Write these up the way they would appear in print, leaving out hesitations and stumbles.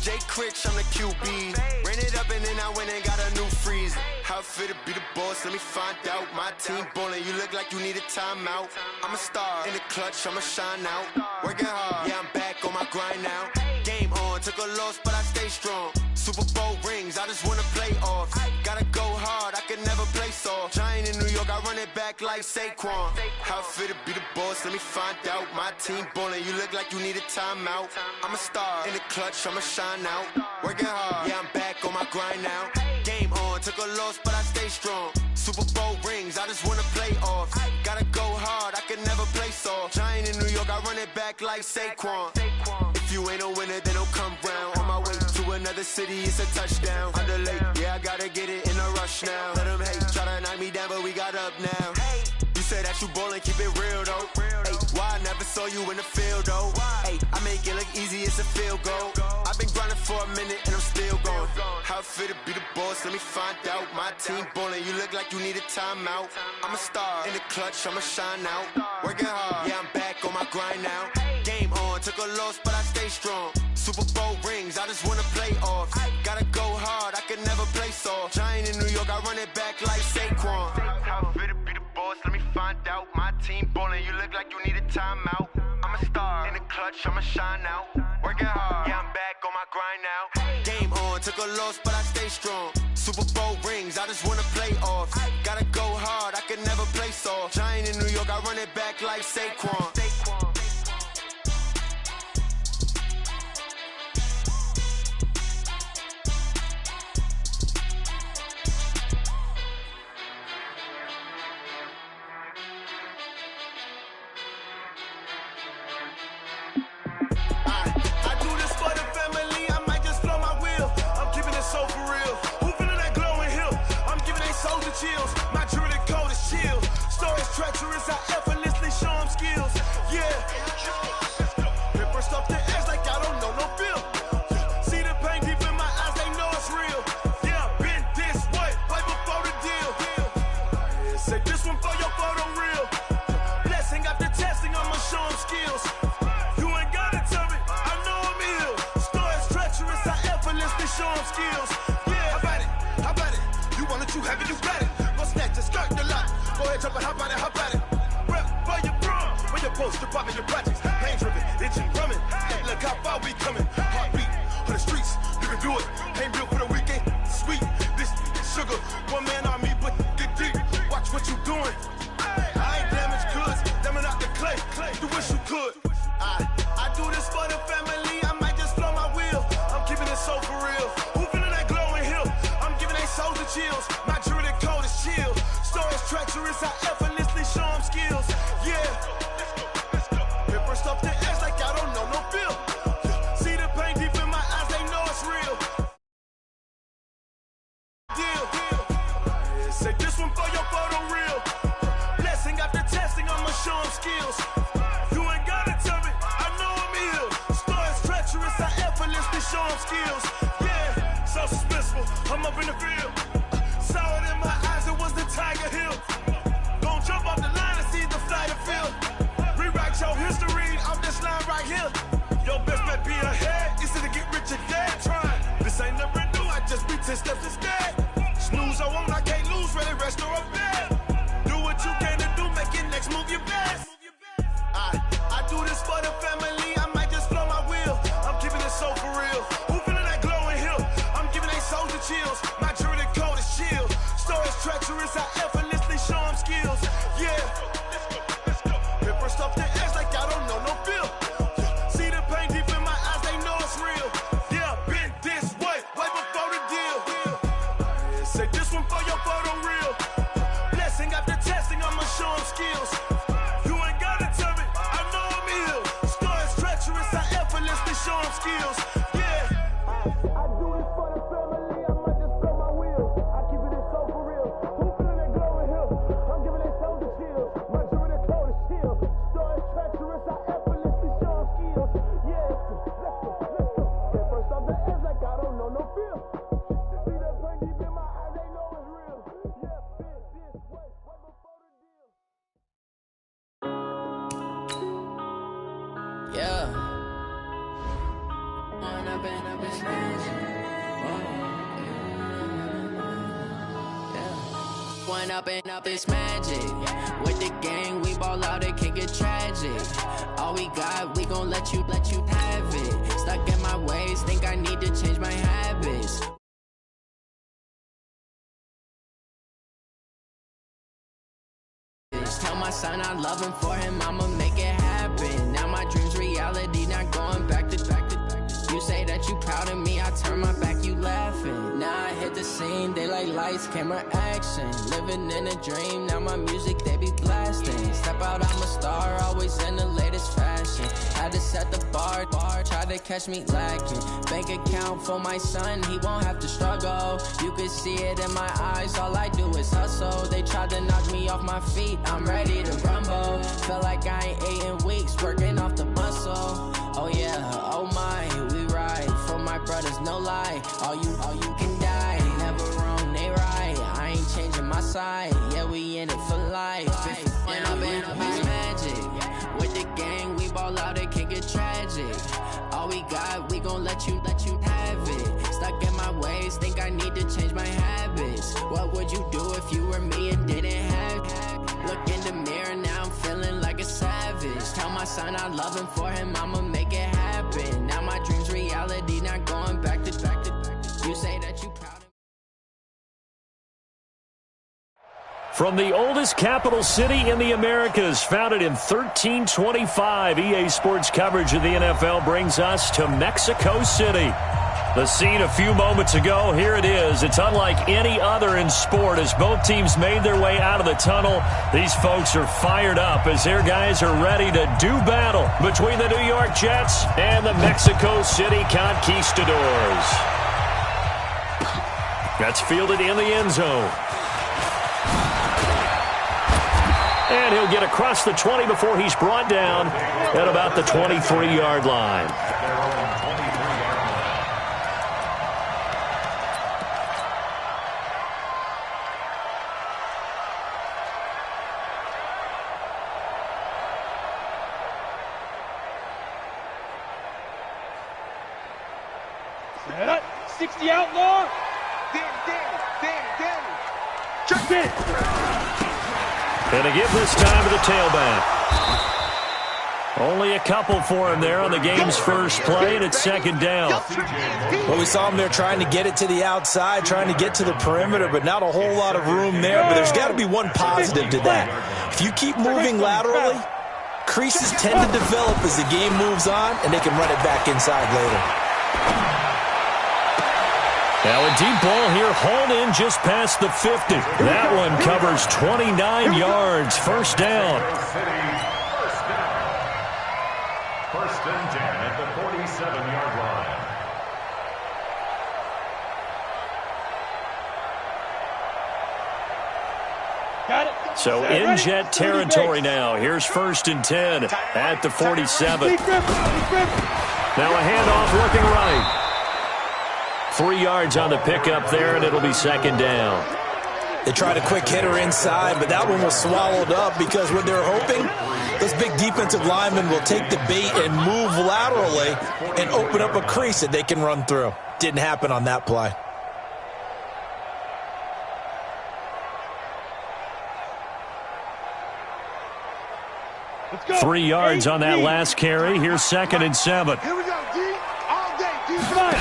Jay Critch, I'm the QB. Ran it up and then I went and got a new freezer. How it feel to be the boss, let me find out. My team ballin', you look like you need a timeout. I'm a star, in the clutch, I'ma shine out. Working hard, yeah, I'm back on my grind now. Game on, took a loss, but I stay strong. Super Bowl rings, I just wanna play off. Gotta go hard, I can never play soft. Giant in New York, I run it back like Saquon. How it feel to be the boss, let me find out. My team ballin', you look like you need a timeout. I'm a star, in the clutch, I'ma shine out. Working hard, yeah, I'm back on my grind now. Game on, took a loss, but I stay strong. Super Bowl rings, I just wanna play off. Gotta go hard, I can never play soft. Giant in New York, I run it back like Saquon. If you ain't a winner, then don't come round. On my way to another city, it's a touchdown. Underlay, yeah, I gotta get it in a rush now. Let them hate, try to knock me down, but we got up now. You said that you ballin', keep it real though. Ay, why I never saw you in the field though? Ay, I make it look easy, it's a field goal. I've been grinding for a minute and I'm still going. How it feel to be the boss, let me find out. My team ballin', you look like you need a timeout. I'm a star, in the clutch, I'ma shine out. Working hard, yeah, I'm back on my grind now. Game on, took a loss, but I stay strong. Super Bowl rings, I just wanna play off. Gotta go hard, I can never play soft. Giant in New York, I run it back like Saquon. How it feel to be the boss, let me find out. My team ballin', you look like you need a timeout. I'm a star, in the clutch, I'ma shine out. Working hard, yeah, I'm back on my grind now. Game on, took a loss, but I stay strong. Super Bowl rings, I just wanna play off. Gotta go hard, I can never play soft. Giant in New York, I run it back like Saquon. Chills. My jewelry code is chill. Stories treacherous, I effortlessly show them skills. Yeah. Paper stuff the edge like I don't know no feel. See the pain deep in my eyes, they know it's real. Yeah, been this way, way before the deal. Say this one for your photo real. Blessing after testing, I'ma show them skills. You ain't gotta tell me, I know I'm ill. Stories treacherous, I effortlessly show them skills. Yeah, how about it? You want it, you have it, you got it. Snatch a skirt the lot. Go ahead, jump it, hop on it, hop on it. Rep for your prom. When your poster popping your projects. Pain driven, itching, drumming. Hey, look how far we coming. Heartbeat on the streets. You can do it. Ain't built for the weekend. Sweet, this sugar. One man army, but get deep. Watch what you doing. I ain't damaged goods. Damn out the clay. You wish you could. I do this for the family. I might just blow my wheel. I'm keeping it so for real. Who feeling that glowing hill? I'm giving they souls the chills. My jewelry code is chill. Stories treacherous, I effortlessly show them skills. Yeah. Paper stuff the edge like I don't know no feel. See the pain deep in my eyes, they know it's real. Deal. Say this one for your photo real. Blessing after testing, I'ma show them skills. You ain't gotta tell me, I know I'm ill. Stories treacherous, I effortlessly show them skills. Yeah, so suspenseful, I'm up in the field. Saw it in my eyes, it was the Tiger Hill. Don't jump off the line and see the flight of field. Rewrite your history off this line right here. Your best bet be ahead, instead of get rich or dead. Trying, this ain't never new, I just be 10 steps instead. Snooze I won't, I can't lose, ready, rest or a bed. Do what you can to do, make it next move your best. I do this for the family, I might just blow my wheel. I'm keeping it so for real. Who feeling that glowing hill? I'm giving they souls the chills. My jewelry code is chill. Stories treacherous, I effortlessly show them skills. Yeah. Paper stuff the edge like I don't know no feel. See the pain deep in my eyes, they know it's one up and up, it's magic. With the gang, we ball out, it can get tragic. All we got, we gon' let you have it. Stuck in my ways, think I need to change my habits. Tell my son I love him, for him I'ma make it happen. Now my dream's reality, not going back to. You say that you proud of me, I turn my back, you laughing. Now I hit the scene, they like lights, camera, action. Living in a dream, now my music, they be blasting. Step out, I'm a star, always in the latest fashion. Had to set the bar, try to catch me lacking. Bank account for my son, he won't have to struggle. You can see it in my eyes, all I do is hustle. They tried to knock me off my feet, I'm ready to rumble. Feel like I ain't ate in weeks, working off the muscle. Oh yeah, oh my, we ride for my brothers, no lie. All you can die, never wrong, they right. I ain't changing my side, yeah, we in it for life. When I've been up, it's magic. With the gang, we ball out, it can get tragic. All we got, we gon' let you have it. Stuck in my ways, think I need to change my habits. What would you do if you were me and didn't have it? Look in the mirror, now I'm feeling like a savage. Tell my son I love him, for him I'ma make it happen. Now my dream's reality, not going back to. You say that you proud of me. From the oldest capital city in the Americas, founded in 1325, EA Sports coverage of the NFL brings us to Mexico City. The scene a few moments ago, here it is. It's unlike any other in sport as both teams made their way out of the tunnel. These folks are fired up as their guys are ready to do battle between the New York Jets and the Mexico City Conquistadors. That's fielded in the end zone. And he'll get across the 20 before he's brought down at about the 23-yard line. Set up, 60 outlaw. Danny. Check it. And a give this time to the tailback. Only a couple for him there on the game's first play, and it's second down. Well, we saw him there trying to get it to the outside, trying to get to the perimeter, but not a whole lot of room there. But there's got to be one positive to that. If you keep moving laterally, creases tend to develop as the game moves on, and they can run it back inside later. Now a deep ball here, hauled in just past the 50. That one covers 29 yards, first down. First and 10 at the 47-yard line. Got it. So in Jet territory now. Here's first and 10 at the 47. Now a handoff looking right. 3 yards on the pickup there, and it'll be second down. They tried a quick hitter inside, but that one was swallowed up because what they're hoping, those big defensive linemen will take the bait and move laterally and open up a crease that they can run through. Didn't happen on that play. Let's go. 3 yards on that last carry. Here's second and 7. Here we go, D. All day, D. Come on.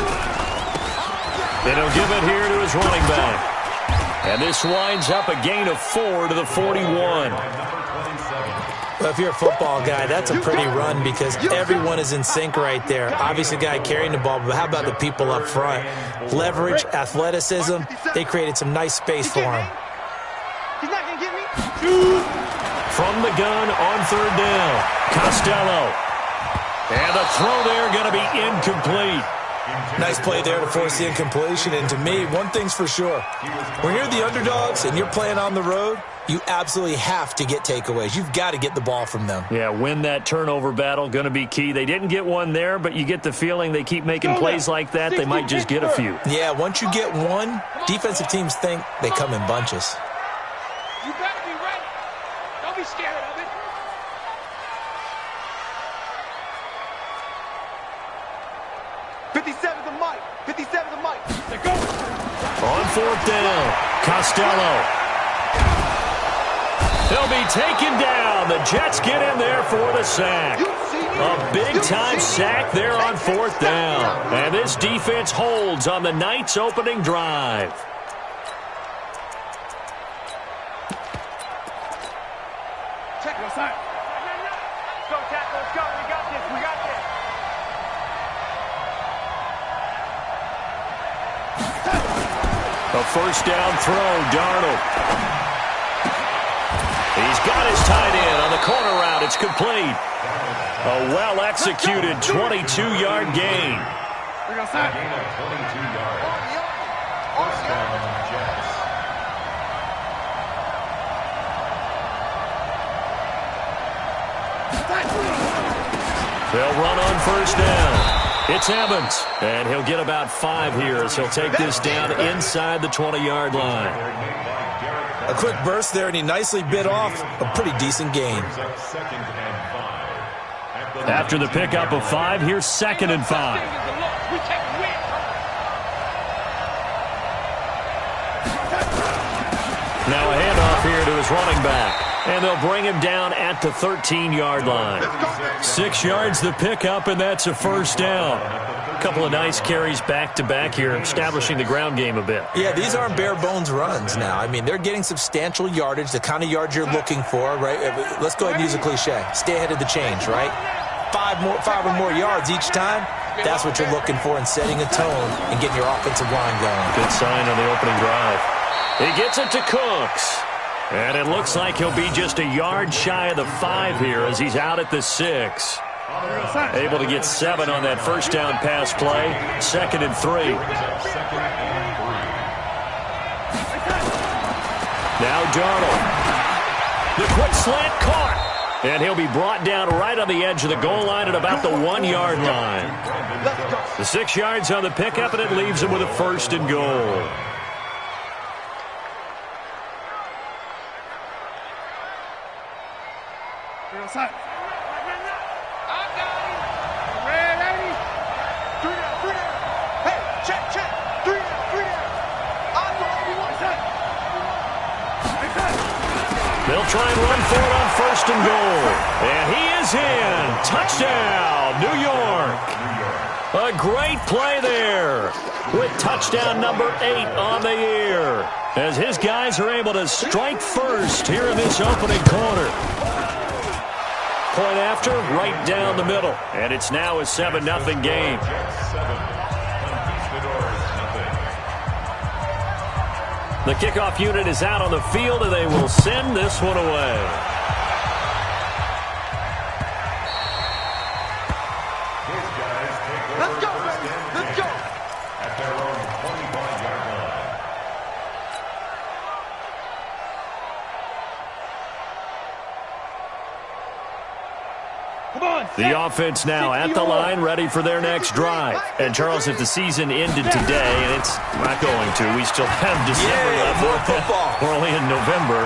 And he'll give it here to his running back. And this winds up a gain of 4 to the 41. Well, if you're a football guy, that's a pretty run because everyone is in sync right there. Obviously, the guy carrying the ball, but how about the people up front? Leverage, athleticism, they created some nice space for him. He's not going to get me. From the gun on third down, Costello. And the throw there going to be incomplete. Nice play there to force the incompletion. And to me, one thing's for sure. When you're the underdogs and you're playing on the road, you absolutely have to get takeaways. You've got to get the ball from them. Yeah, win that turnover battle, going to be key. They didn't get one there, but you get the feeling they keep making plays like that, they might just get a few. Yeah, once you get one, defensive teams think they come in bunches. You better be ready. Don't be scared of it. On fourth down, Costello. He'll be taken down. The Jets get in there for the sack. A big-time sack there on 4th down. And this defense holds on the Knights' opening drive. Check your side. Go, tackle. Let's go. We got this. We got this. A first down throw, Darnold. He's got his tight end on the corner route. It's complete. A well-executed 22-yard gain. A gain of 22 yards. First down, Jets. They'll run on first down. It's Evans, and he'll get about 5 here as he'll take this down inside the 20-yard line. A quick burst there, and he nicely bit off a pretty decent gain. After the pickup of 5, here's 2nd and 5. Now a handoff here to his running back. And they'll bring him down at the 13-yard line. 6 yards the pickup, and that's a first down. A couple of nice carries back-to-back here, establishing the ground game a bit. Yeah, these aren't bare-bones runs now. I mean, they're getting substantial yardage, the kind of yards you're looking for, right? Let's go ahead and use a cliche. Stay ahead of the change, right? 5 or more yards each time. That's what you're looking for in setting a tone and getting your offensive line going. Good sign on the opening drive. He gets it to Cooks. And it looks like he'll be just a yard shy of the 5 here as he's out at the 6. Able to get 7 on that first down pass play. 2nd and 3. Now Darnold. The quick slant caught. And he'll be brought down right on the edge of the goal line at about the 1-yard line. The 6 yards on the pickup, and it leaves him with a 1st and goal. I got him. Ready? 3 down. Hey, check. 3 down. I'm going to be They'll try and run for it on 1st and goal. And he is in. Touchdown, New York. A great play there with touchdown number 8 on the year as his guys are able to strike first here in this opening quarter. Point after, right down the middle. And it's now a 7-0 game. The kickoff unit is out on the field, and they will send this one away. Let's go, baby. Let's go. At their own 25-yard line. Come on. The offense now at the line, ready for their next drive. And, Charles, if the season ended today, and it's not going to, we still have December left. More football. We're only in November.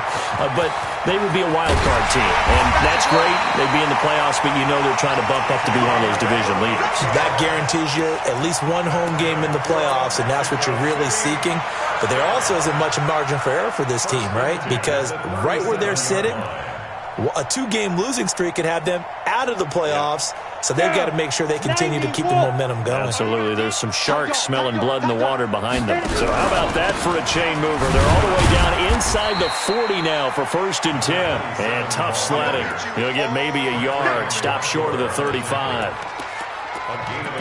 But they would be a wild card team. And that's great. They'd be in the playoffs, but you know they're trying to bump up to be one of those division leaders. That guarantees you at least one home game in the playoffs, and that's what you're really seeking. But there also isn't much margin for error for this team, right? Because right where they're sitting, a 2-game losing streak could have them out of the playoffs, so they've got to make sure they continue to keep the momentum going. Absolutely. There's some sharks smelling blood in the water behind them. So how about that for a chain mover? They're all the way down inside the 40 now for 1st and 10. And tough sledding. He'll get maybe a yard. Stop short of the 35.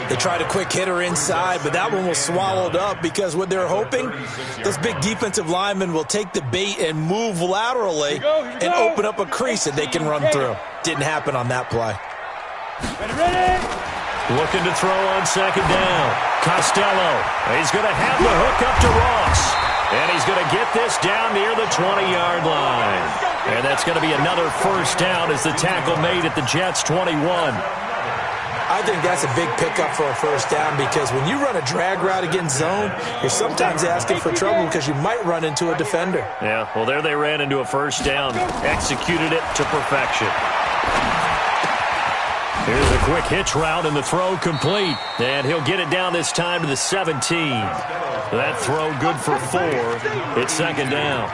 They tried a quick hitter inside, but that one was swallowed up because what they're hoping, those big defensive linemen will take the bait and move laterally and open up a crease that they can run through. Didn't happen on that play. Ready? Looking to throw on 2nd down. Costello. He's going to have the hook up to Ross. And he's going to get this down near the 20-yard line. And that's going to be another 1st down as the tackle made at the Jets' 21. I think that's a big pickup for a 1st down because when you run a drag route against zone, you're sometimes asking for trouble because you might run into a defender. Yeah, well, there they ran into a 1st down. Executed it to perfection. Here's a quick hitch route and the throw complete. And he'll get it down this time to the 17. That throw good for 4. It's 2nd down.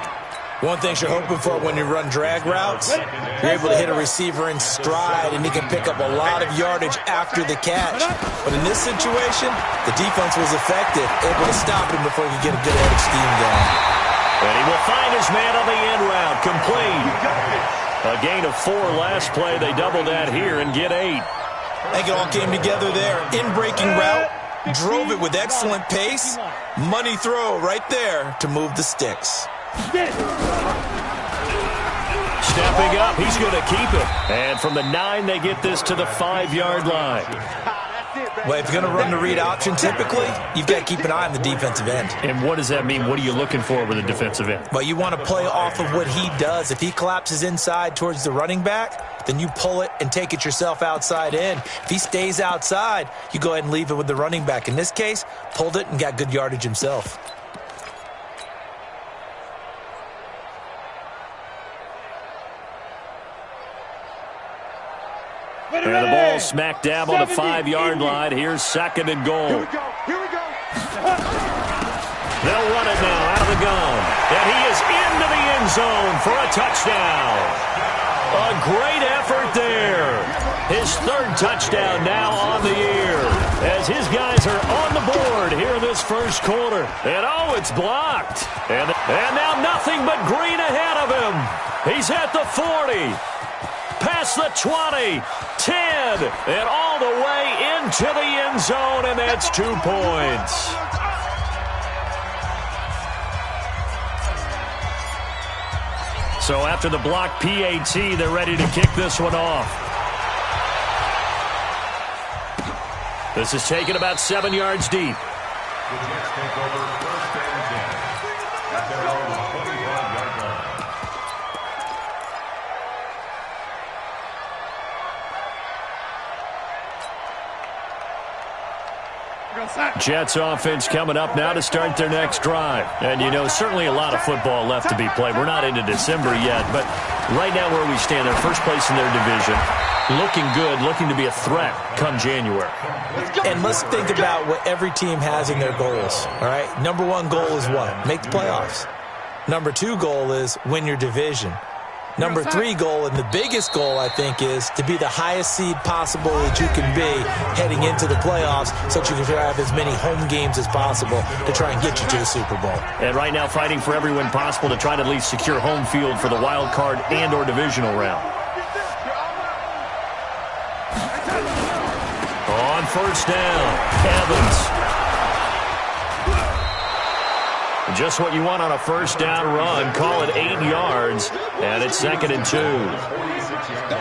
One thing you're hoping for when you run drag routes, you're able to hit a receiver in stride, and he can pick up a lot of yardage after the catch. But in this situation, the defense was effective, able to stop him before he could get a good head of steam going. And he will find his man on the end route, complete. A gain of 4 last play. They double that here and get 8. I think it all came together there. In-breaking route, drove it with excellent pace. Money throw right there to move the sticks. Stepping up, he's going to keep it. And from the 9, they get this to the 5-yard line. Well, if you're going to run the read option, typically, you've got to keep an eye on the defensive end. And what does that mean? What are you looking for with the defensive end? Well, you want to play off of what he does. If he collapses inside towards the running back, then you pull it and take it yourself outside in. If he stays outside, you go ahead and leave it with the running back. In this case, pulled it and got good yardage himself. And the ball smack dab on the 5-yard line. Here's 2nd and goal. Here we go. They'll run it now out of the gun. And he is into the end zone for a touchdown. A great effort there. His 3rd touchdown now on the year as his guys are on the board here in this first quarter. And oh, it's blocked. And now nothing but green ahead of him. He's at the 40. Past the 20, 10, and all the way into the end zone, and that's 2 points. So after the block PAT, they're ready to kick this one off. This is taken about 7 yards deep. The Jets take over 1st and 10. At their own 25-yard line. Jets offense coming up now to start their next drive. And, you know, certainly a lot of football left to be played. We're not into December yet, but right now where we stand, they're first place in their division. Looking good, looking to be a threat come January. And let's think about what every team has in their goals, all right? Number 1 goal is what? Make the playoffs. Number 2 goal is win your division. Number 3 goal, and the biggest goal, I think, is to be the highest seed possible that you can be heading into the playoffs so that you can have as many home games as possible to try and get you to the Super Bowl. And right now fighting for every win possible to try to at least secure home field for the wild card and or divisional round. On 1st down, Evans. Just what you want on a 1st down run. Call it 8 yards, and it's 2nd and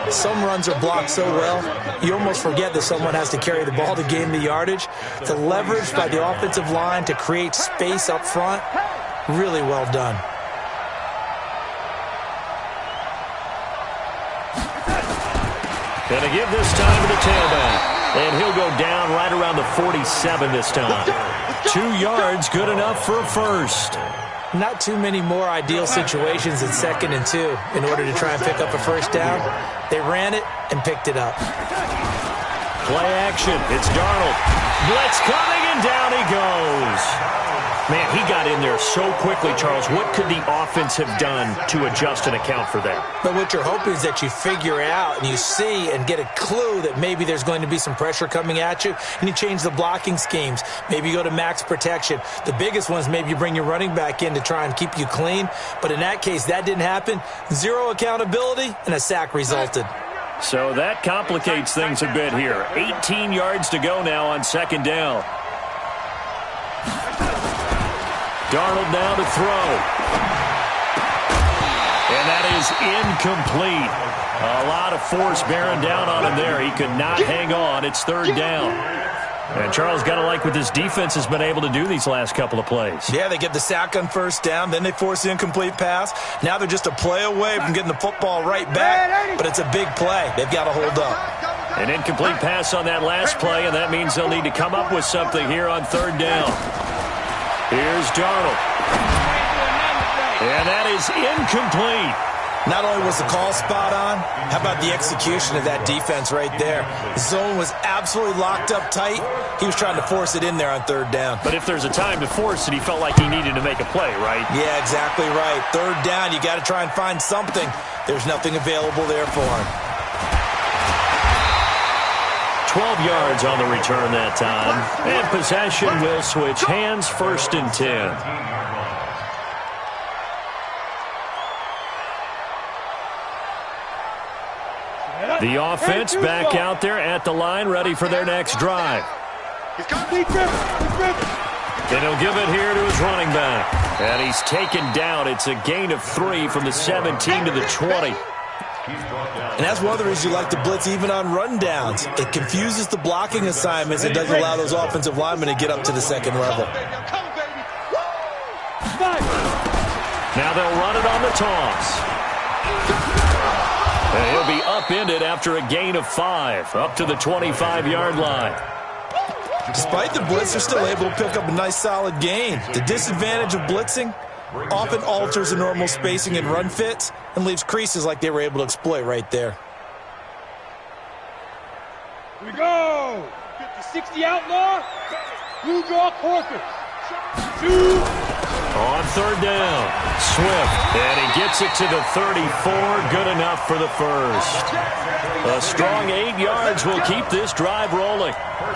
2. Some runs are blocked so well, you almost forget that someone has to carry the ball to gain the yardage. The leverage by the offensive line to create space up front, really well done. Gonna give this time to the tailback. And he'll go down right around the 47 this time. 2 yards, good enough for a first. Not too many more ideal situations in 2nd and 2 in order to try and pick up a 1st down. They ran it and picked it up. Play action. It's Darnold. Blitz coming, and down he goes. Man, he got in there so quickly, Charles. What could the offense have done to adjust and account for that? But what you're hoping is that you figure out and you see and get a clue that maybe there's going to be some pressure coming at you, and you change the blocking schemes. Maybe you go to max protection. The biggest one is maybe you bring your running back in to try and keep you clean. But in that case, that didn't happen. 0 accountability, and a sack resulted. So that complicates things a bit here. 18 yards to go now on 2nd down. Darnold now to throw. And that is incomplete. A lot of force bearing down on him there. He could not hang on. It's 3rd down. And Charles, got to like what this defense has been able to do these last couple of plays. Yeah, they get the sack on 1st down. Then they force the incomplete pass. Now they're just a play away from getting the football right back. But it's a big play. They've got to hold up. An incomplete pass on that last play, and that means they'll need to come up with something here on 3rd down. Here's Darnold. And that is incomplete. Not only was the call spot on, how about the execution of that defense right there? The zone was absolutely locked up tight. He was trying to force it in there on third down. But if there's a time to force it, he felt like he needed to make a play, right? Yeah, exactly right. Third down, you got to try and find something. There's nothing available there for him. 12 yards on the return that time. And possession will switch hands, 1st and 10. The offense back out there at the line, ready for their next drive. And he'll give it here to his running back. And he's taken down. It's a gain of 3 from the 17 to the 20. And that's one of the reasons you like to blitz even on rundowns. It confuses the blocking assignments. It doesn't allow those offensive linemen to get up to the second level. Now they'll run it on the toss. And he'll be upended after a gain of 5, up to the 25-yard line. Despite the blitz, they're still able to pick up a nice solid gain. The disadvantage of blitzing often alters the normal spacing and run fits and leaves creases like they were able to exploit right there. Here we go. 50-60 outlaw. Blue draw Corker. Shoot. On third down, Swift, and he gets it to the 34, good enough for the first. A strong 8 yards will keep this drive rolling.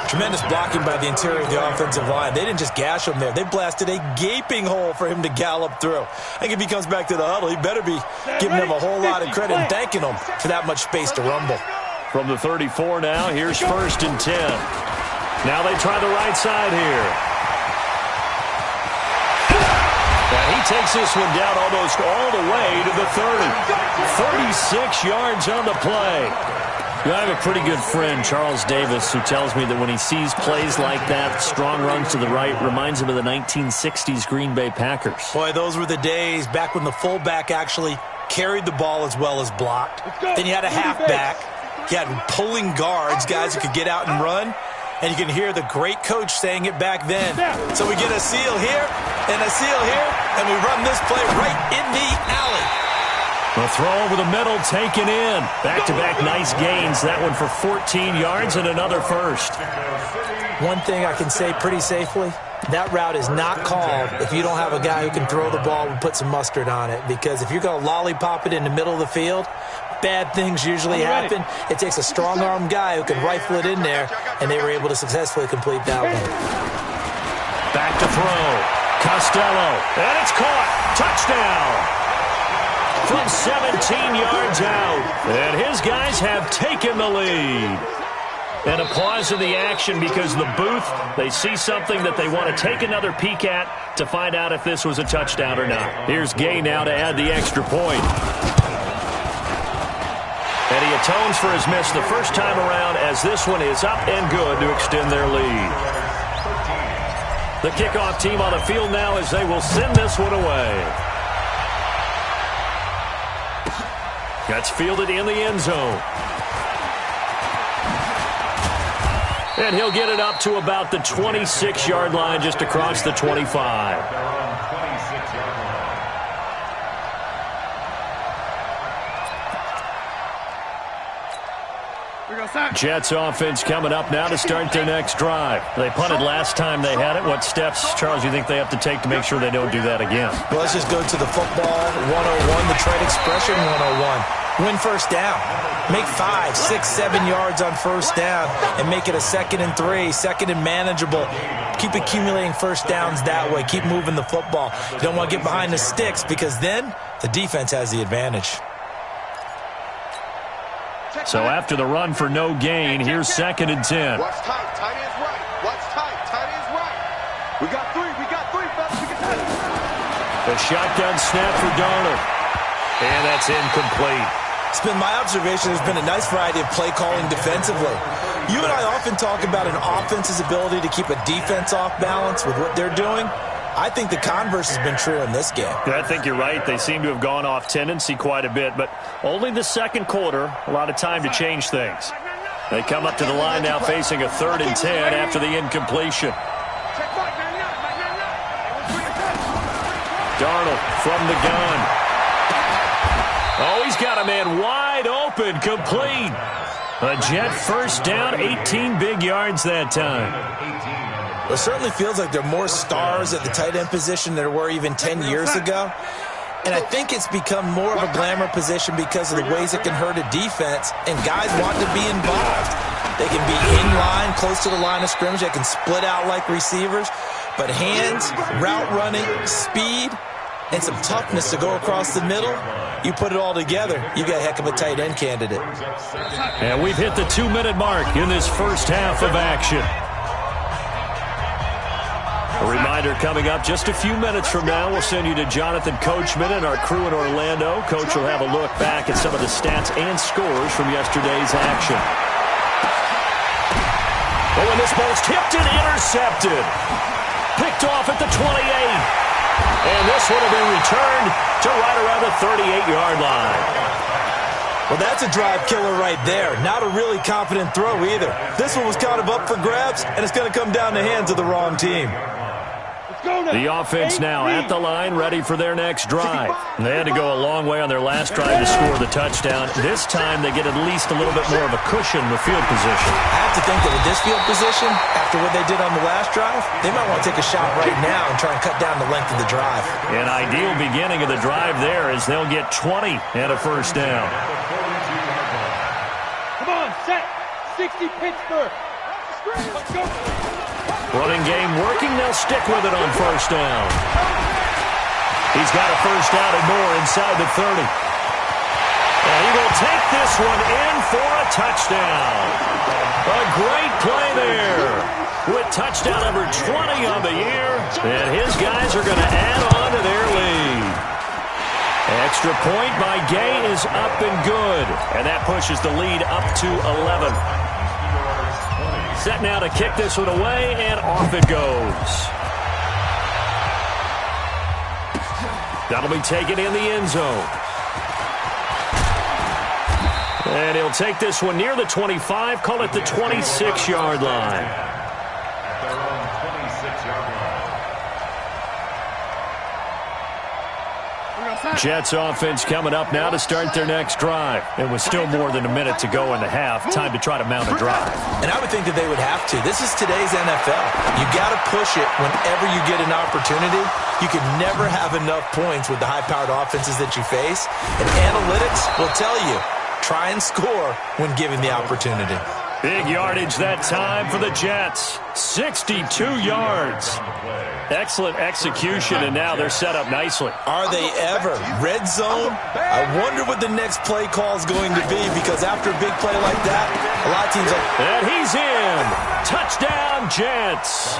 Tremendous blocking by the interior of the offensive line. They didn't just gash him there. They blasted a gaping hole for him to gallop through. I think if he comes back to the huddle, he better be giving them a whole lot of credit and thanking them for that much space to rumble. From the 34 now, here's 1st and 10. Now they try the right side here. And he takes this one down almost all the way to the 30. 36 yards on the play. I have a pretty good friend, Charles Davis, who tells me that when he sees plays like that, strong runs to the right, reminds him of the 1960s Green Bay Packers. Boy, those were the days back when the fullback actually carried the ball as well as blocked. Then you had a halfback. You had pulling guards, guys who could get out and run. And you can hear the great coach saying it back then. So we get a seal here and a seal here, and we run this play right in the alley. A throw over the middle, taken in. Back-to-back nice gains. That one for 14 yards and another first. One thing I can say pretty safely, that route is not called if you don't have a guy who can throw the ball and put some mustard on it. Because if you're going to lollipop it in the middle of the field, bad things usually happen. It takes a strong-arm guy who can rifle it in there, and they were able to successfully complete that one. Back to throw. Costello. And it's caught. Touchdown. From 17 yards out. And his guys have taken the lead. And a pause in the action because the booth, they see something that they want to take another peek at to find out if this was a touchdown or not. Here's Gay now to add the extra point. And he atones for his miss the first time around as this one is up and good to extend their lead. The kickoff team on the field now as they will send this one away. That's fielded in the end zone. And he'll get it up to about the 26-yard line just across the 25. Jets offense coming up now to start their next drive. They punted last time they had it. What steps, Charles, you think they have to take to make sure they don't do that again? Well, let's just go to the football 101, the trade expression 101. Win first down. Make 5, 6, 7 yards on first down and make it a 2nd and 3, 2nd and manageable. Keep accumulating first downs that way. Keep moving the football. You don't want to get behind the sticks because then the defense has the advantage. So after the run for no gain, here's 2nd and 10. Watch tight. Tight ends right. Watch tight. Tight ends right. We got 3. We got 3, fellas. We got 3. The shotgun snap for Darnold. And that's incomplete. It's been my observation there's been a nice variety of play calling defensively. You and I often talk about an offense's ability to keep a defense off balance with what they're doing. I think the converse has been true in this game. Yeah, I think you're right. They seem to have gone off tendency quite a bit, but only the second quarter, a lot of time to change things. They come up to the line now facing a 3rd and 10 after the incompletion. Darnold from the gun. Oh, he's got a man wide open, complete. A Jet first down, 18 big yards that time. It certainly feels like there are more stars at the tight end position than there were even 10 years ago. And I think it's become more of a glamour position because of the ways it can hurt a defense, and guys want to be involved. They can be in line, close to the line of scrimmage. They can split out like receivers. But hands, route running, speed, and some toughness to go across the middle, you put it all together, you got a heck of a tight end candidate. And we've hit the 2-minute mark in this first half of action. A reminder coming up just a few minutes from now, we'll send you to Jonathan Coachman and our crew in Orlando. Coach will have a look back at some of the stats and scores from yesterday's action. Oh, and this ball's tipped and intercepted. Picked off at the 28. And this one will be returned to right around the 38-yard line. Well, that's a drive killer right there. Not a really confident throw either. This one was kind of up for grabs, and it's going to come down the hands of the wrong team. The offense now at the line, ready for their next drive. They had to go a long way on their last drive to score the touchdown. This time they get at least a little bit more of a cushion with field position. I have to think that with this field position, after what they did on the last drive, they might want to take a shot right now and try and cut down the length of the drive. An ideal beginning of the drive there as they'll get 20 and a first down. Come on, set. 60 Pittsburgh. Let's go. Running game working. They'll stick with it on first down. He's got a first down and more inside the 30. And he will take this one in for a touchdown. A great play there with touchdown number 20 on the year. And his guys are going to add on to their lead. Extra point by Gay is up and good. And that pushes the lead up to 11. Set now to kick this one away, and off it goes. That'll be taken in the end zone. And he'll take this one near the 25, call it the 26-yard line. Jets offense coming up now to start their next drive. And with still more than a minute to go in the half, time to try to mount a drive. And I would think that they would have to. This is today's NFL. You got to push it whenever you get an opportunity. You can never have enough points with the high-powered offenses that you face. And analytics will tell you, try and score when given the opportunity. Big yardage that time for the Jets. 62 yards. Excellent execution, and now they're set up nicely. Are they ever? Red zone? I wonder what the next play call is going to be, because after a big play like that, a lot of teams are... And he's in. Touchdown, Jets.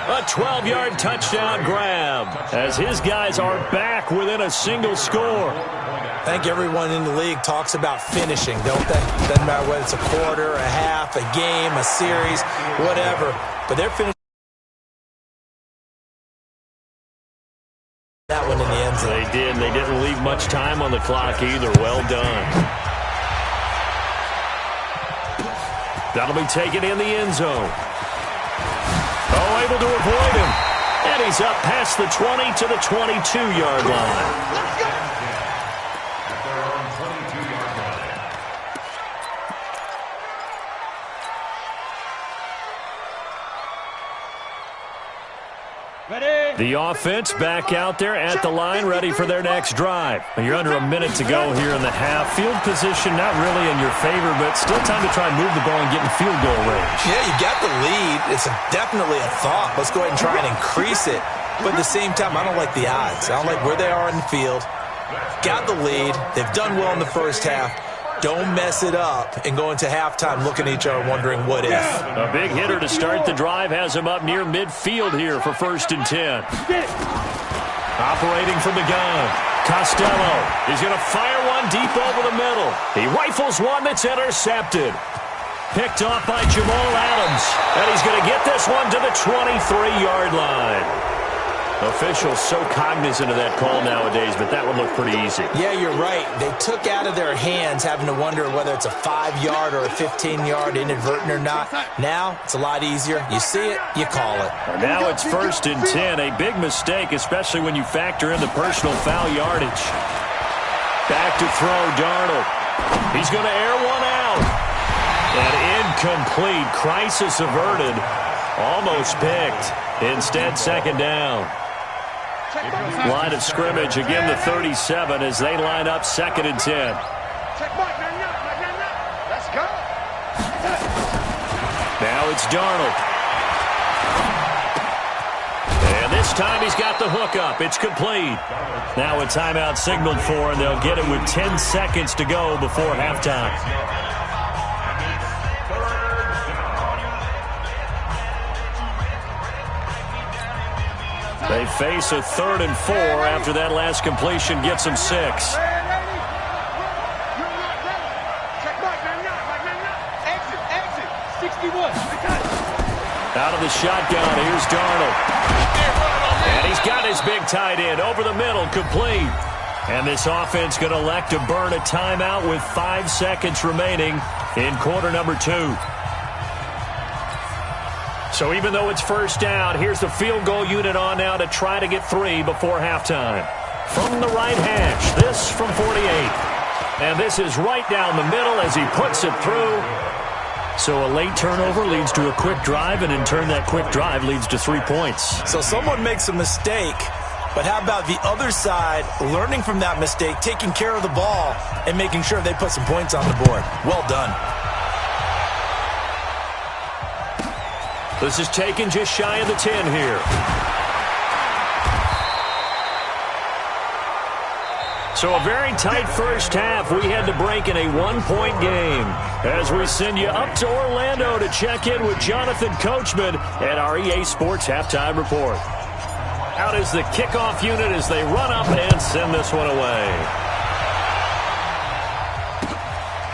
A 12-yard touchdown grab as his guys are back within a single score. I think everyone in the league talks about finishing, don't they? Doesn't matter whether it's a quarter, a half, a game, a series, whatever. But they're finishing that one in the end zone. They did. They didn't leave much time on the clock either. Well done. That'll be taken in the end zone. Oh, able to avoid him. And he's up past the 20 to the 22-yard line. Let's go. The offense back out there at the line, ready for their next drive. You're under a minute to go here in the half. Field position not really in your favor, but still time to try and move the ball and get in field goal range. Yeah, you got the lead. It's definitely a thought. Let's go ahead and try and increase it. But at the same time, I don't like the odds. I don't like where they are in the field. Got the lead. They've done well in the first half. Don't mess it up and go into halftime looking at each other wondering what if. A big hitter to start the drive has him up near midfield here for 1st and 10. Operating from the gun. Costello is going to fire one deep over the middle. He rifles one that's intercepted. Picked off by Jamal Adams. And he's going to get this one to the 23-yard line. Officials so cognizant of that call nowadays, but that would look pretty easy. Yeah, you're right. They took out of their hands having to wonder whether it's a 5-yard or a 15-yard inadvertent or not. Now, it's a lot easier. You see it, you call it. Now it's 1st and 10. A big mistake, especially when you factor in the personal foul yardage. Back to throw, Darnold. He's going to air one out. And incomplete. Crisis averted. Almost picked. Instead, second down. Line of scrimmage, again the 37 as they line up 2nd and 10. Let's go. Now it's Darnold. And this time he's got the hook up. It's complete. Now a timeout signaled for, and they'll get it with 10 seconds to go before halftime. They face a 3rd and 4 after that last completion gets them 6. Exit, 61. Out of the shotgun, here's Darnold. And he's got his big tight end over the middle, complete. And this offense going to elect to burn a timeout with 5 seconds remaining in quarter number 2. So even though it's first down, here's the field goal unit on now to try to get 3 before halftime. From the right hash, this from 48. And this is right down the middle as he puts it through. So a late turnover leads to a quick drive, and in turn that quick drive leads to 3 points. So someone makes a mistake, but how about the other side learning from that mistake, taking care of the ball, and making sure they put some points on the board? Well done. This is taken just shy of the 10 here. So a very tight first half. We had to break in a 1-point game as we send you up to Orlando to check in with Jonathan Coachman at our EA Sports Halftime Report. Out is the kickoff unit as they run up and send this one away.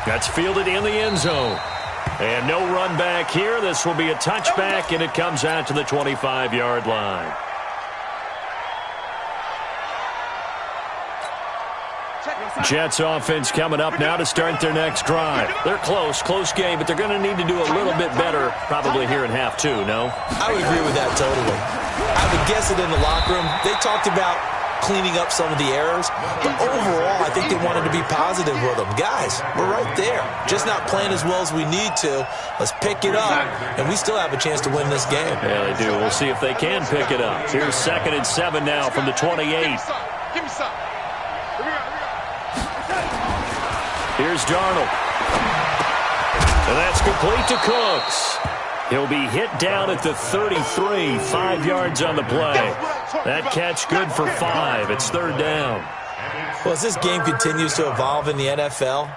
That's fielded in the end zone. And no run back here. This will be a touchback, and it comes out to the 25-yard line. Jets offense coming up now to start their next drive. They're close game, but they're going to need to do a little bit better probably here in half 2, no? I would agree with that totally. I would guess it in the locker room. They talked about cleaning up some of the errors, but overall, I think they wanted to be positive with them. Guys, we're right there. Just not playing as well as we need to. Let's pick it up, and we still have a chance to win this game. Yeah, they do. We'll see if they can pick it up. Here's 2nd and 7 now from the 28. Give me some. Here's Darnold. And that's complete to Cooks. He'll be hit down at the 33, 5 yards on the play. That catch good for 5. It's 3rd down. Well, as this game continues to evolve in the NFL,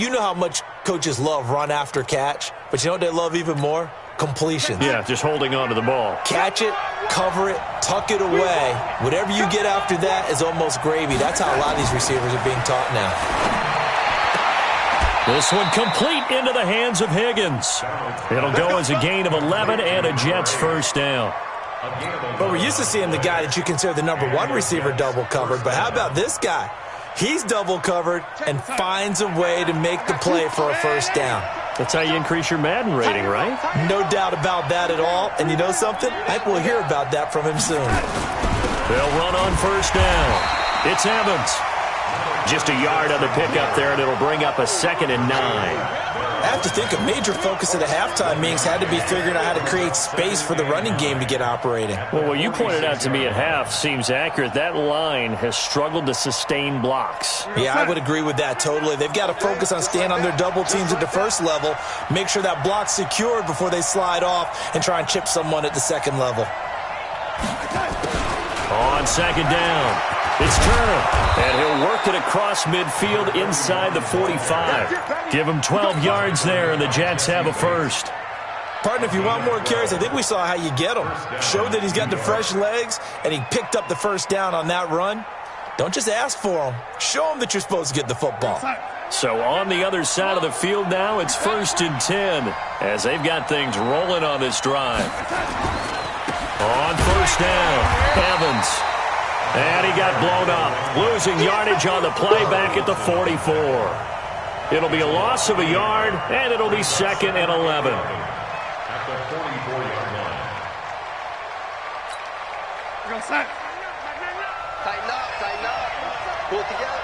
you know how much coaches love run after catch, but you know what they love even more? Completions. Yeah, just holding on to the ball. Catch it, cover it, tuck it away. Whatever you get after that is almost gravy. That's how a lot of these receivers are being taught now. This one complete into the hands of Higgins. It'll go as a gain of 11 and a Jets first down. But we're used to seeing the guy that you consider the number 1 receiver double covered. But how about this guy? He's double covered and finds a way to make the play for a first down. That's how you increase your Madden rating, right? No doubt about that at all. And you know something? I think we'll hear about that from him soon. They'll run on first down. It's Evans. Just a yard on the pickup there, and it'll bring up a 2nd and 9. I have to think a major focus of the halftime meetings had to be figuring out how to create space for the running game to get operating. Well, what you pointed out to me at half seems accurate. That line has struggled to sustain blocks. Yeah, I would agree with that totally. They've got to focus on staying on their double teams at the first level, make sure that block's secured before they slide off and try and chip someone at the second level. On 2nd down. It's Turner, and he'll work it across midfield inside the 45. Give him 12 yards there, and the Jets have a first. Partner, if you want more carries, I think we saw how you get them. Showed that he's got the fresh legs, and he picked up the first down on that run. Don't just ask for them. Show them that you're supposed to get the football. So on the other side of the field now, it's 1st and 10, as they've got things rolling on this drive. On first down, Evans. And he got blown up, losing yardage on the play back at the 44. It'll be a loss of a yard, and it'll be 2nd and 11. At the 44-yard line. Tighten up. Pull it together.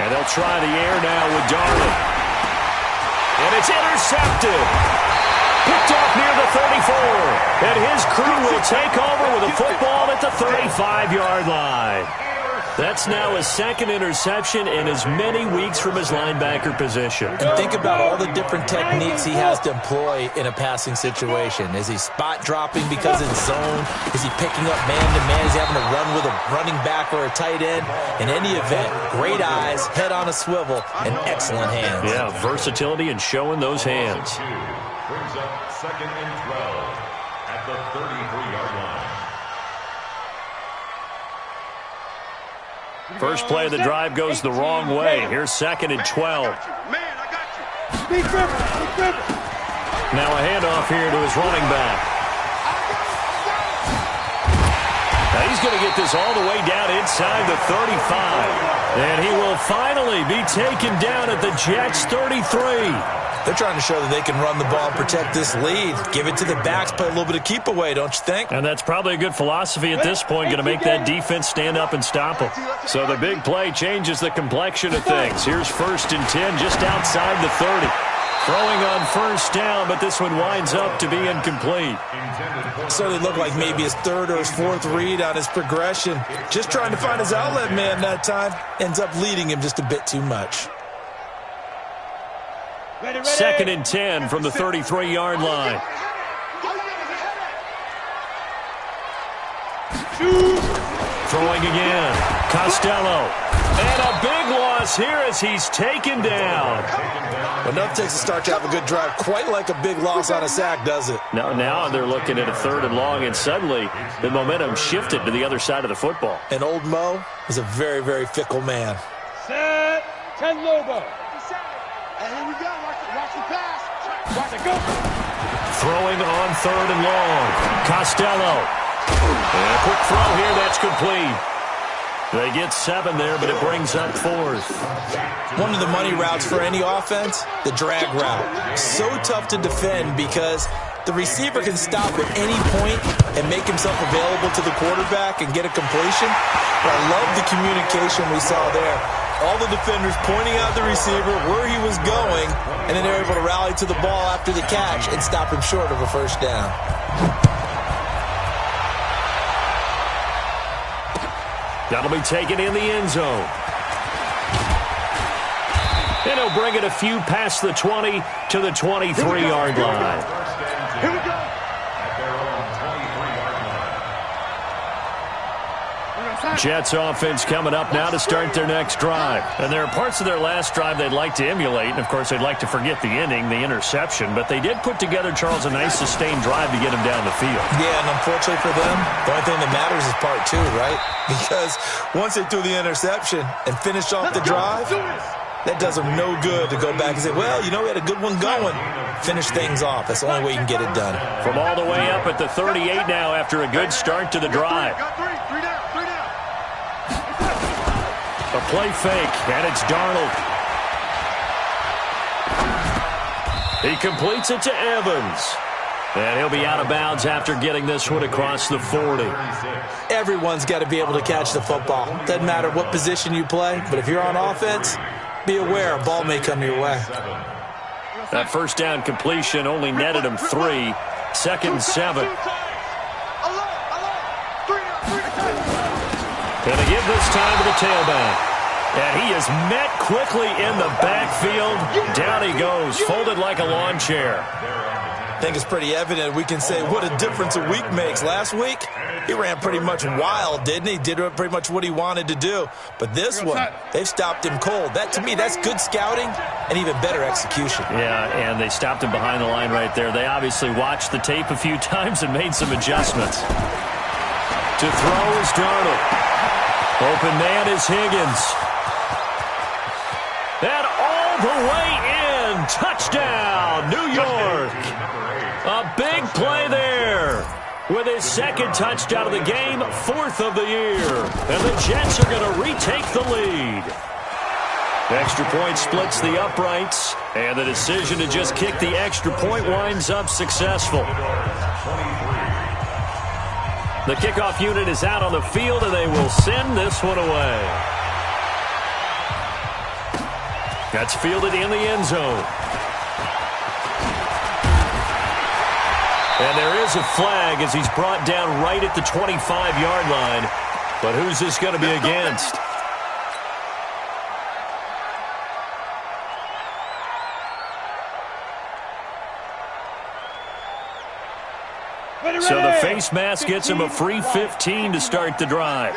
And they'll try the air now with Darnold. And it's intercepted. Picked off near the 34. And his crew will take over with a football at the 35-yard line. That's now his second interception in as many weeks from his linebacker position. And think about all the different techniques he has to employ in a passing situation. Is he spot dropping because it's zone? Is he picking up man-to-man? Is he having to run with a running back or a tight end? In any event, great eyes, head on a swivel, and excellent hands. Yeah, versatility and showing those hands. Brings up 2nd and 12 at the 33-yard line. First play of the drive goes the wrong way. Here's 2nd and 12. Man, I got you. Big river. Now a handoff here to his running back. Now he's going to get this all the way down inside the 35. And he will finally be taken down at the Jets' 33. They're trying to show that they can run the ball and protect this lead. Give it to the backs, play a little bit of keep away, don't you think? And that's probably a good philosophy at this point, going to make that defense stand up and stop them. So the big play changes the complexion of things. Here's 1st and 10 just outside the 30. Throwing on first down, but this one winds up to be incomplete. So they look like maybe his 3rd or his 4th read on his progression. Just trying to find his outlet man that time. Ends up leading him just a bit too much. 2nd and 10 from the 33-yard line. Throwing again. Costello. And a big loss here as he's taken down. Enough takes to start to have a good drive. Quite like a big loss on a sack, does it? Now they're looking at a 3rd and long, and suddenly the momentum shifted to the other side of the football. And old Mo is a very, very fickle man. Set. 10 Lobo. And here we go. Watch the pass. Watch it go. Throwing on 3rd and long. Costello. And a quick throw here. That's complete. They get 7 there, but it brings up 4th. One of the money routes for any offense, the drag route. So tough to defend because the receiver can stop at any point and make himself available to the quarterback and get a completion. But I love the communication we saw there. All the defenders pointing out the receiver, where he was going, and then they're able to rally to the ball after the catch and stop him short of a first down. That'll be taken in the end zone. And he'll bring it a few past the 20 to the 23-yard line. Here we go. Jets offense coming up now to start their next drive. And there are parts of their last drive they'd like to emulate. And, of course, they'd like to forget the ending, the interception. But they did put together, Charles, a nice sustained drive to get him down the field. Yeah, and unfortunately for them, the only thing that matters is part 2, right? Because once they threw the interception and finished off the drive, that does them no good to go back and say, well, you know, we had a good one going. Finish things off. That's the only way you can get it done. From all the way up at the 38 now after a good start to the drive. A play fake, and it's Darnold. He completes it to Evans. And he'll be out of bounds after getting this one across the 40. Everyone's got to be able to catch the football. Doesn't matter what position you play, but if you're on offense, be aware a ball may come your way. That first down completion only netted him 3. 2nd and 7. And they give this time to the tailback. And he is met quickly in the backfield. Down he goes, folded like a lawn chair. I think it's pretty evident. We can say what a difference a week makes. Last week, he ran pretty much wild, didn't he? Did pretty much what he wanted to do. But this one, they've stopped him cold. That, to me, that's good scouting and even better execution. Yeah, and they stopped him behind the line right there. They obviously watched the tape a few times and made some adjustments. To throw is Darnold. Open man is Higgins. And all the way in. Touchdown, New York. A big play there. With his 2nd touchdown of the game, 4th of the year. And the Jets are going to retake the lead. Extra point splits the uprights. And the decision to just kick the extra point winds up successful. The kickoff unit is out on the field, and they will send this one away. That's fielded in the end zone. And there is a flag as he's brought down right at the 25-yard line. But who's this going to be against? So the face mask gets him a free 15 to start the drive.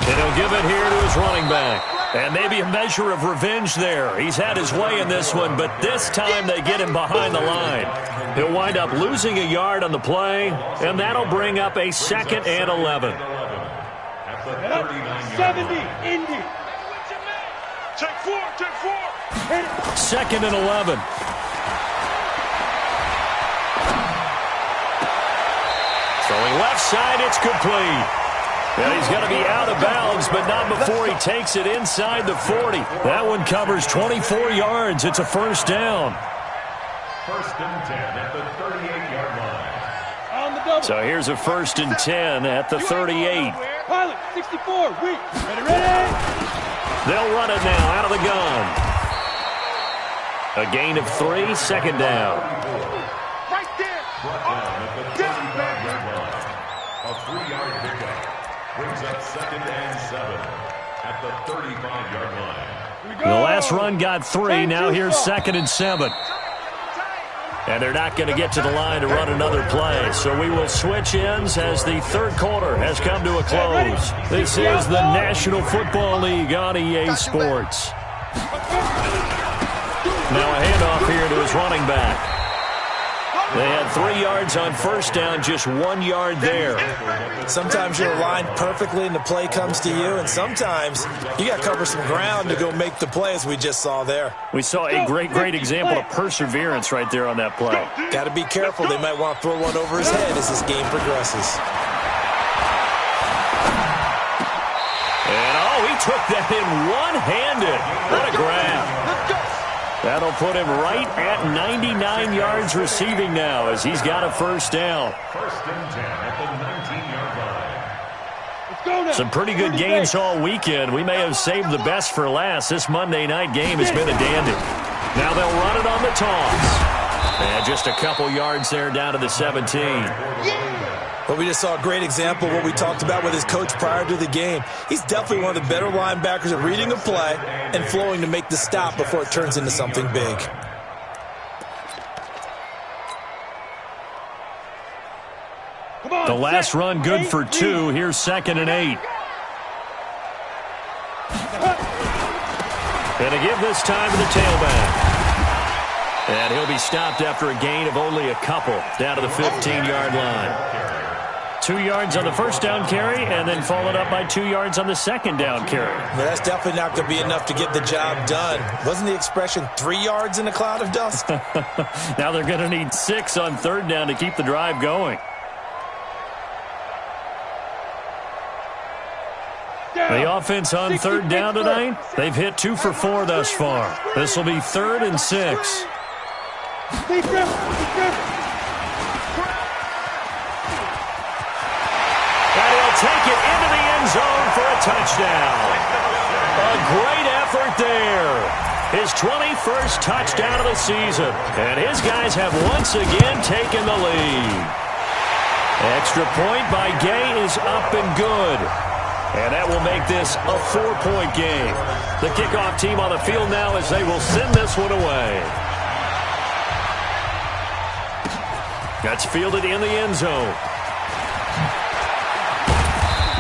And he'll give it here to his running back. And maybe a measure of revenge there. He's had his way in this one, but this time they get him behind the line. He'll wind up losing a yard on the play, and that'll bring up a 2nd and 11. 70, Indy. Take 4, take 4. 2nd and 11. Throwing left side, it's complete. And he's going to be out of bounds, but not before he takes it inside the 40. That one covers 24 yards. It's a first down. 1st and 10 at the 38-yard line. So here's a 1st and 10 at the 38. Pilot, 64, ready, ready. They'll run it now out of the gun. A gain of 3, 2nd down. Right there. Brought down at the 35-yard line. A 3-yard pickup. Brings up 2nd and 7 at the 35-yard line. The last run got 3. Now here's 2nd and 7. And they're not going to get to the line to run another play. So we will switch ends as the 3rd quarter has come to a close. This is the National Football League on EA Sports. Now a handoff here to his running back. They had 3 yards on first down, just 1 yard there. Sometimes you're aligned perfectly and the play comes to you, and sometimes you got to cover some ground to go make the play, as we just saw there. We saw a great example of perseverance right there on that play. Got to be careful. They might want to throw one over his head as this game progresses. And, he took that in one-handed. What a grab. That'll put him right at 99 yards receiving now as he's got a first down. 1st and 10 at the 19-yard line. Some pretty good games all weekend. We may have saved the best for last. This Monday night game has been a dandy. Now they'll run it on the toss. And just a couple yards there down to the 17. But we just saw a great example of what we talked about with his coach prior to the game. He's definitely one of the better linebackers at reading a play and flowing to make the stop before it turns into something big. The last run good for 2. Here's 2nd and 8. And to give this time to the tailback. And he'll be stopped after a gain of only a couple down to the 15-yard line. 2 yards on the first down carry, and then followed up by 2 yards on the second down carry. Well, that's definitely not going to be enough to get the job done. Wasn't the expression 3 yards in a cloud of dust? Now they're going to need 6 on 3rd down to keep the drive going. The offense on 3rd down tonight, they've hit 2 for 4 thus far. This will be 3rd and 6. Take it into the end zone for a touchdown. A great effort there. His 21st touchdown of the season. And his guys have once again taken the lead. Extra point by Gay is up and good. And that will make this a 4-point game. The kickoff team on the field now as they will send this one away. That's fielded in the end zone.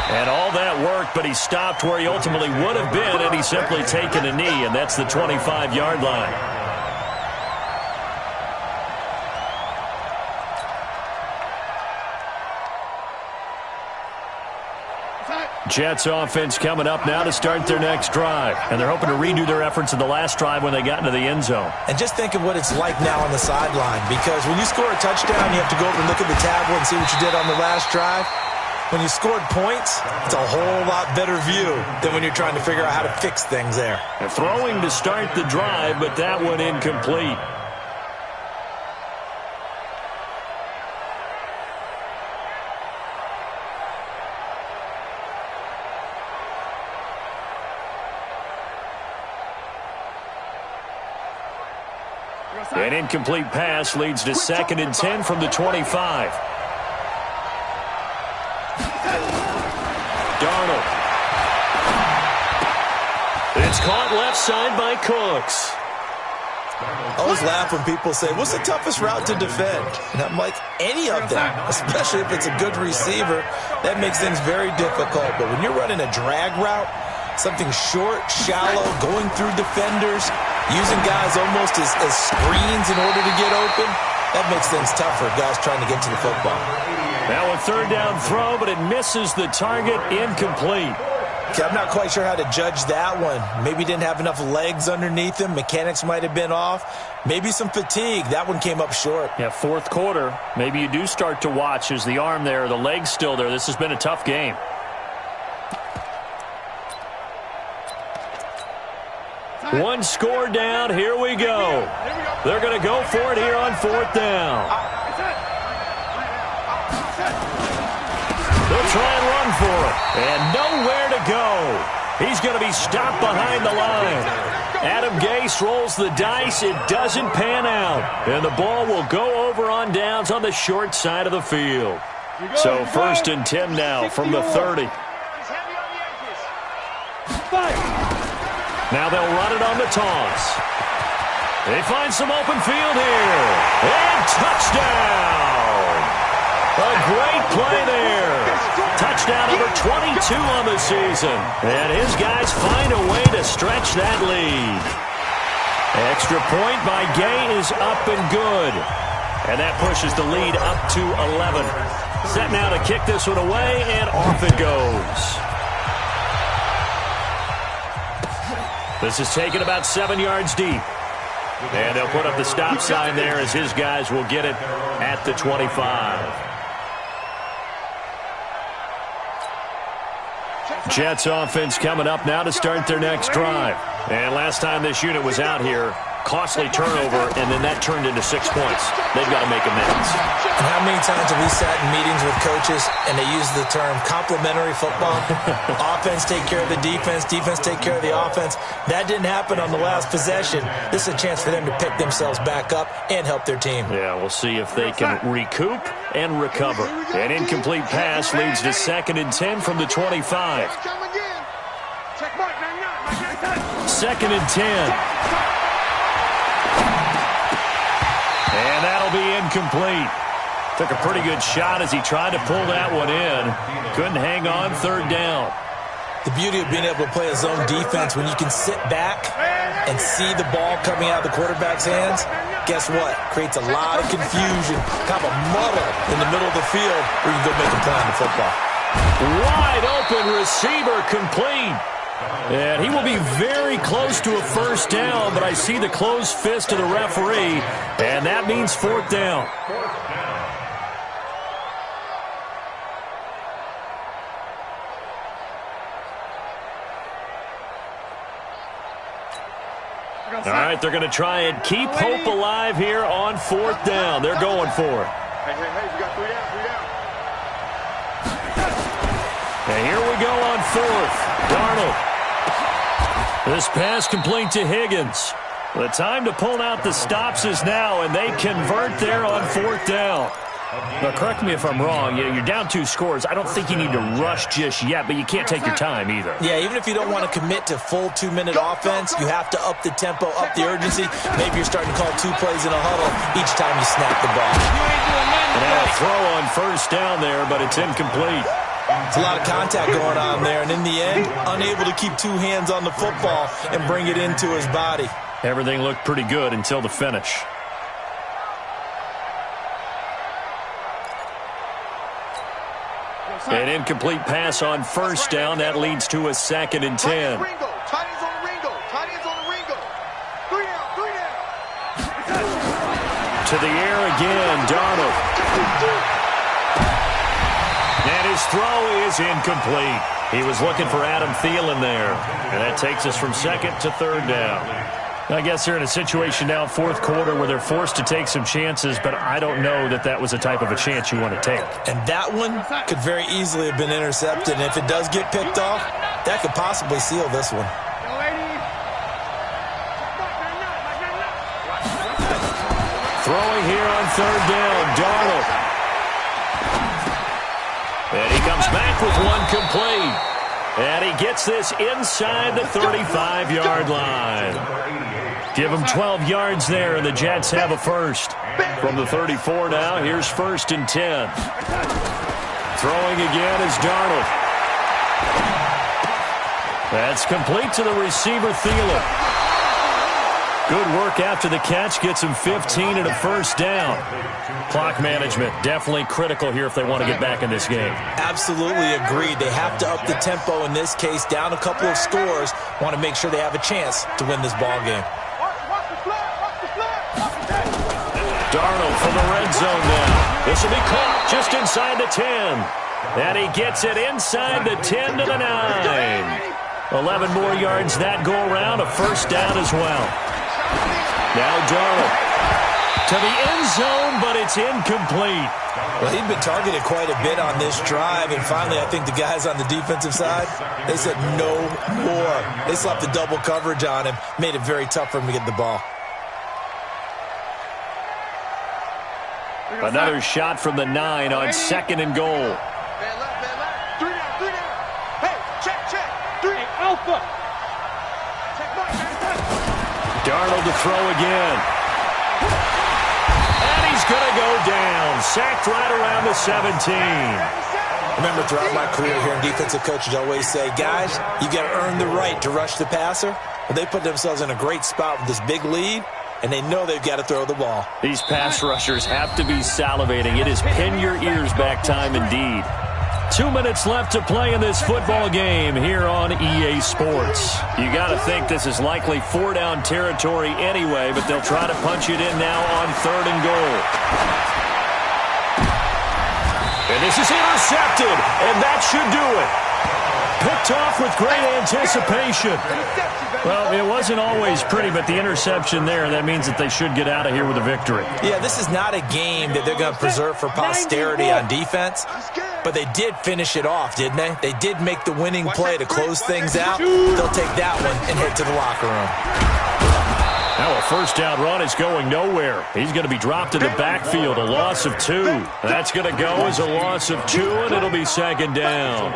And all that worked, but he stopped where he ultimately would have been had he simply taken a knee, and that's the 25-yard line. Jets offense coming up now to start their next drive. And they're hoping to redo their efforts in the last drive when they got into the end zone. And just think of what it's like now on the sideline, because when you score a touchdown, you have to go over and look at the tablet and see what you did on the last drive. When you scored points, it's a whole lot better view than when you're trying to figure out how to fix things there. They're throwing to start the drive, but that one incomplete. An incomplete pass leads to 2nd and 10 from the 25. Darnold. It's caught left side by Cooks. I always laugh when people say, what's the toughest route to defend? And I'm like, any of them, especially if it's a good receiver. That makes things very difficult. But when you're running a drag route, something short, shallow, going through defenders, using guys almost as screens in order to get open, that makes things tough for guys trying to get to the football. Now a 3rd down throw, but it misses the target, incomplete. Okay, I'm not quite sure how to judge that one. Maybe didn't have enough legs underneath him. Mechanics might have been off. Maybe some fatigue. That one came up short. Yeah, 4th quarter. Maybe you do start to watch as the arm there, the leg's still there. This has been a tough game. One score down. Here we go. They're going to go for it here on 4th down. They'll try and run for it. And nowhere to go. He's going to be stopped behind the line. Adam Gase rolls the dice. It doesn't pan out. And the ball will go over on downs on the short side of the field. So 1st and 10 now from the 30. Now they'll run it on the toss. They find some open field here. And touchdown. A great play there. Touchdown number 22 on the season. And his guys find a way to stretch that lead. Extra point by Gay is up and good. And that pushes the lead up to 11. Set now to kick this one away, and off it goes. This is taken about 7 yards deep. And they'll put up the stop sign there as his guys will get it at the 25. Jets offense coming up now to start their next drive. And last time this unit was out here, costly turnover, and then that turned into 6 points. They've got to make amends. And how many times have we sat in meetings with coaches and they use the term complementary football? Offense take care of the defense, defense take care of the offense. That didn't happen on the last possession. This is a chance for them to pick themselves back up and help their team. Yeah, we'll see if they can recoup and recover. An incomplete pass leads to 2nd and 10 from the 25. 2nd and 10. And that'll be incomplete. Took a pretty good shot as he tried to pull that one in. Couldn't hang on 3rd down. The beauty of being able to play a zone defense when you can sit back and see the ball coming out of the quarterback's hands, guess what? Creates a lot of confusion, kind of a muddle in the middle of the field where you can go make a play on the football. Wide open receiver complete. And he will be very close to a 1st down, but I see the closed fist of the referee, and that means 4th down. All right, they're going to try and keep hope alive here on 4th down. They're going for it. Hey, we got 3 down, 3 down. And here we go on 4th. Darnold. This pass complete to Higgins. The time to pull out the stops is now, and they convert there on 4th down. Now, correct me if I'm wrong. You're down 2 scores. I don't think you need to rush just yet, but you can't take your time either. Yeah, even if you don't want to commit to full 2-minute offense, you have to up the tempo, up the urgency. Maybe you're starting to call 2 plays in a huddle each time you snap the ball. And now a throw on 1st down there, but it's incomplete. It's a lot of contact going on there, and in the end, unable to keep 2 hands on the football and bring it into his body. Everything looked pretty good until the finish. An incomplete pass on 1st down. That leads to a 2nd and 10. Tight ends on the Ringo. Tight ends on the Ringo. 3 down, 3 down. To the air again, Darnold. And his throw is incomplete. He was looking for Adam Thielen there. And that takes us from 2nd to 3rd down. I guess they're in a situation now, 4th quarter, where they're forced to take some chances, but I don't know that that was the type of a chance you want to take. And that one could very easily have been intercepted, and if it does get picked off, that could possibly seal this one. Throwing here on third down, Darnold. And he comes back with one complete. And he gets this inside the 35-yard line. Give him 12 yards there, and the Jets have a first. From the 34 now, here's 1st and 10. Throwing again is Darnold. That's complete to the receiver, Thielen. Good work after the catch. Gets him 15 and a first down. Clock management definitely critical here if they want to get back in this game. Absolutely agreed. They have to up the tempo in this case. Down a couple of scores. Want to make sure they have a chance to win this ball game. Darnold from the red zone now. This will be caught just inside the 10. And he gets it inside the 10 to the 9. 11 more yards that go around. A first down as well. Now Darnold to the end zone, but it's incomplete. Well, he'd been targeted quite a bit on this drive, and finally I think the guys on the defensive side, they said no more. They slapped the double coverage on him, made it very tough for him to get the ball. Another shot from the 9 on 2nd and goal. Man left. 3 down. Hey, check. 3. Hey, Alpha. Check mark, man. Darnold to throw again. And he's going to go down. Sacked right around the 17. Remember, throughout my career here, defensive coaches always say, guys, you got to earn the right to rush the passer. Well, they put themselves in a great spot with this big lead, and they know they've got to throw the ball. These pass rushers have to be salivating. It is pin your ears back time indeed. 2 minutes left to play in this football game here on EA Sports. You got to think this is likely 4-down territory anyway, but they'll try to punch it in now on 3rd and goal. And this is intercepted, and that should do it. Picked off with great anticipation. Well, it wasn't always pretty, but the interception there, that means that they should get out of here with a victory. Yeah, this is not a game that they're going to preserve for posterity on defense, but they did finish it off, didn't they? They did make the winning play to close things out. They'll take that one and head to the locker room. Now a first down run is going nowhere. He's going to be dropped in the backfield, a loss of 2. That's going to go as a loss of 2, and it'll be 2nd down.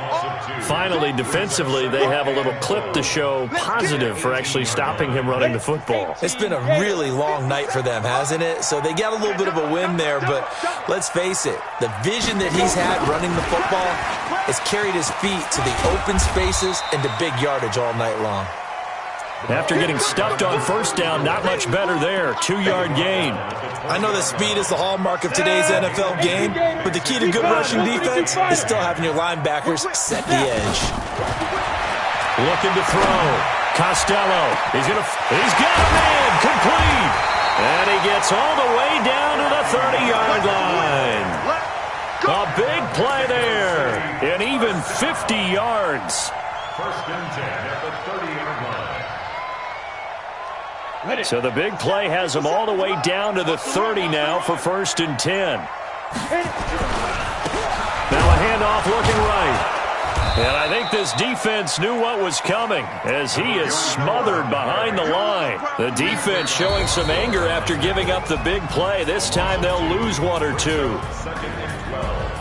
Finally, defensively, they have a little clip to show positive for actually stopping him running the football. It's been a really long night for them, hasn't it? So they got a little bit of a win there, but let's face it, the vision that he's had running the football has carried his feet to the open spaces and to big yardage all night long. After getting stuffed on first down, not much better there. 2-yard gain. I know that speed is the hallmark of today's NFL game, but the key to good rushing defense is still having your linebackers set the edge. Looking to throw. Costello. He's got a man. Complete. And he gets all the way down to the 30-yard line. A big play there. And even 50 yards. 1st and 10 at the 30-yard line. So the big play has them all the way down to the 30 now for 1st and 10. Now a handoff looking right. And I think this defense knew what was coming as he is smothered behind the line. The defense showing some anger after giving up the big play. This time they'll lose 1 or 2.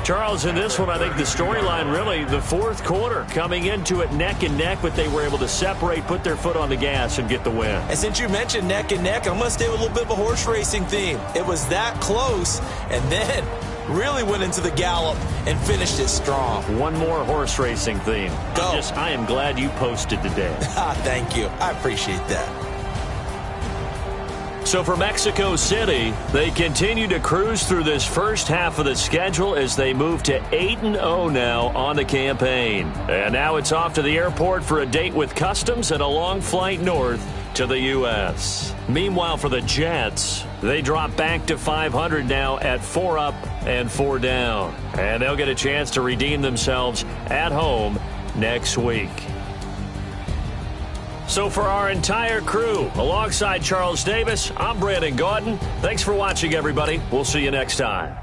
Charles, in this one, I think the storyline really, the 4th quarter, coming into it neck and neck, but they were able to separate, put their foot on the gas, and get the win. And since you mentioned neck and neck, I'm going to stay with a little bit of a horse racing theme. It was that close, and then really went into the gallop and finished it strong. One more horse racing theme. Go. I am glad you posted today. Thank you. I appreciate that. So for Mexico City, they continue to cruise through this first half of the schedule as they move to 8-0 now on the campaign. And now it's off to the airport for a date with Customs and a long flight north to the U.S. Meanwhile, for the Jets, they drop back to 500 now at 4 up and 4 down. And they'll get a chance to redeem themselves at home next week. So for our entire crew, alongside Charles Davis, I'm Brandon Gaudin. Thanks for watching, everybody. We'll see you next time.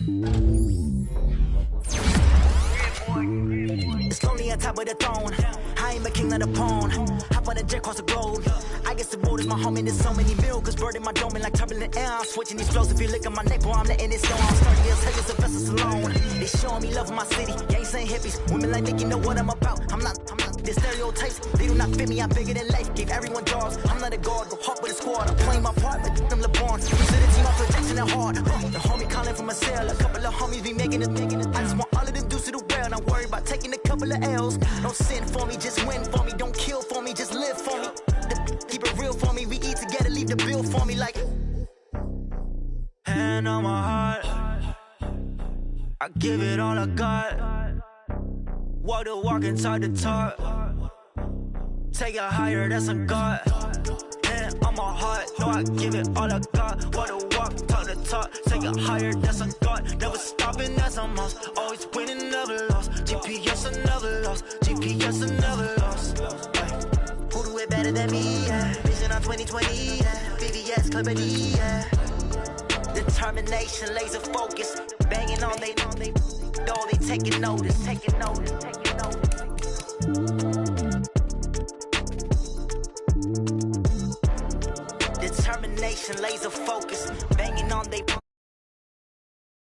It's lonely on top of the throne. I ain't a king of the pawn. Hop on a jet across the globe. I guess the road is my home and there's so many milk. Bird in my dome and like turbulent air. I'm switching these flows. If you look at my neck, boy, I'm letting it go. I'm starting to tell you the vessels alone. They showing me love in my city. Gangsta hippies. Women like Nick, you know what I'm about. I'm not the stereotypes. They do not fit me. I'm bigger than life. Gave everyone jobs. I'm not a guard. Go hop with a squad. I'm playing my part, but them LeBron. To the team, I'm projecting it hard. The homie calling from a cell. A couple of homies be making it. I just want all of them dudes to the well. Not worry about taking a couple of L's. Don't sin for me, just win for me. Don't kill for me, just live for me. Keep it real for me. We eat together, leave the bill for me like. Hand on my heart, I give it all I got. Walk the walk and talk the talk. Take it higher, that's a God. Hand on my heart, no, I give it all I got. Walk the walk, talk the talk. Take it higher, that's a God. Never stopping, that's a must. Always winning, never lost. GPS, I never lost. GPS, I never lost. Who do it better than me? Yeah. Vision on 2020. Yeah. VVS, Clippity. Yeah. Determination, laser focus. Banging on they door, they taking notice. Taking notice. Taking notice. Determination, laser focus. Banging on they